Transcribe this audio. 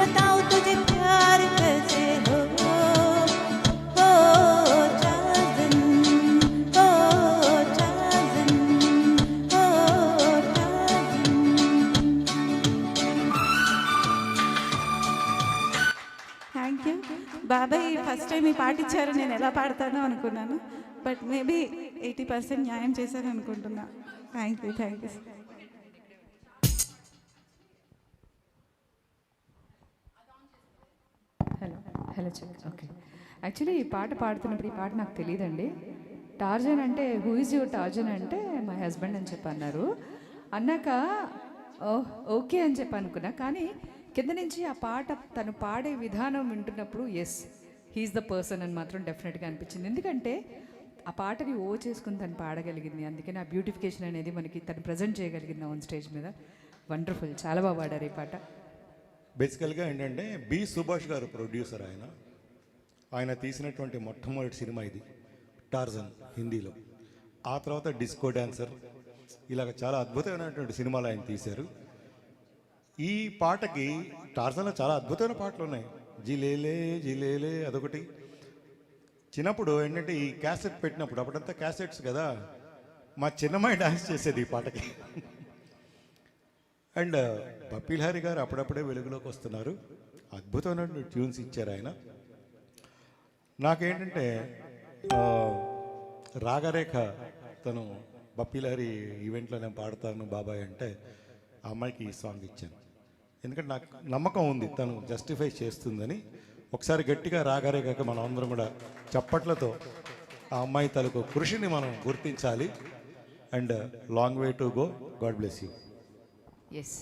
बताऊं तुझे प्यार कैसे हो चांदन हो चांदन हो चांदन. థ్యాంక్ యూ బాబాయ్. ఫస్ట్ టైం ఈ పాట ఇచ్చారు, నేను ఎలా పాడతానో అనుకున్నాను, బట్ మేబీ 80% న్యాయం చేశాను అనుకుంటున్నా. Thank you. Hello check. Okay, actually ఈ పాట పాడుతున్నప్పుడు ఈ పాట నాకు తెలియదండి. టార్జన్ అంటే హూ ఈజ్ యువర్ టార్జన్ అంటే మై హస్బెండ్ అని చెప్పి అన్నారు. అన్నాక ఓకే అని చెప్పి అనుకున్నా, కానీ కింద నుంచి ఆ పాట తను పాడే విధానం వింటున్నప్పుడు ఎస్ హీఈస్ ద పర్సన్ అని మాత్రం డెఫినెట్గా అనిపించింది. ఎందుకంటే ఆ పాటని చేసుకుని తను పాడగలిగింది, అందుకని ఆ బ్యూటిఫికేషన్ అనేది మనకి తను ప్రజెంట్ చేయగలిగింది ఆన్ స్టేజ్ మీద. వండర్ఫుల్, చాలా బాగా పాడారు ఈ పాట. బేసికల్గా ఏంటంటే బి సుభాష్ గారు ప్రొడ్యూసర్. ఆయన తీసినటువంటి మొట్టమొదటి సినిమా ఇది టార్జన్ హిందీలో. ఆ తర్వాత డిస్కో డ్యాన్సర్, ఇలాగ చాలా అద్భుతమైనటువంటి సినిమాలు ఆయన తీశారు. ఈ పాటకి టార్జన్లో చాలా అద్భుతమైన పాటలు ఉన్నాయి. జిలేలే జిలేలే అదొకటి. చిన్నప్పుడు ఏంటంటే ఈ క్యాసెట్ పెట్టినప్పుడు, అప్పుడంతా క్యాసెట్స్ కదా, మా చిన్నమ్మాయి డాన్స్ చేసేది ఈ పాటకి. అండ్ పప్పీ లహరి గారు అప్పుడప్పుడే వెలుగులోకి వస్తున్నారు, అద్భుతమైన ట్యూన్స్ ఇచ్చారు ఆయన. నాకేంటంటే రాగరేఖ తను పప్పీ లహరి ఈవెంట్లో నేను పాడతాను బాబాయ్ అంటే ఆ అమ్మాయికి ఈ సాంగ్ ఇచ్చాను. ఎందుకంటే నాకు నమ్మకం ఉంది తను జస్టిఫై చేస్తుందని. ఒకసారి గట్టిగా రాగరేఖకి మనం అందరం కూడా చప్పట్లతో ఆ అమ్మాయి తలకు కృషిని మనం గుర్తించాలి. And long way to go. God bless you. Yes.